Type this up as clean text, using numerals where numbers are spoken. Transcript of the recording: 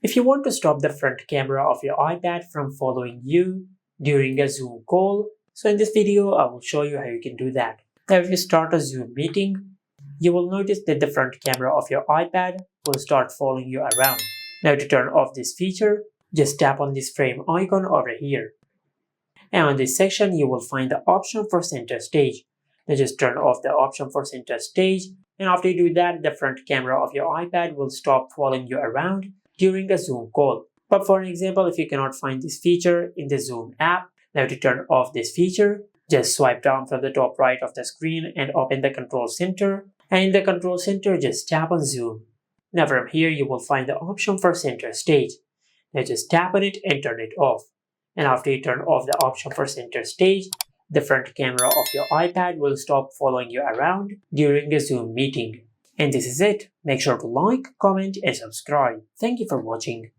If you want to stop the front camera of your iPad from following you during a Zoom call, so in this video I will show you how you can do that. Now if you start a Zoom meeting, you will notice that the front camera of your iPad will start following you around. Now to turn off this feature, just tap on this frame icon over here. And on this section you will find the option for center stage. Now just turn off the option for center stage, and after you do that, the front camera of your iPad will stop following you around during a Zoom call. But for an example, if you cannot find this feature in the Zoom app, now to turn off this feature, just swipe down from the top right of the screen and open the control center. And in the control center, just tap on Zoom. Now from here, you will find the option for center stage. Now just tap on it and turn it off. And after you turn off the option for center stage, the front camera of your iPad will stop following you around during a Zoom meeting. And this is it. Make sure to like, comment, and subscribe. Thank you for watching.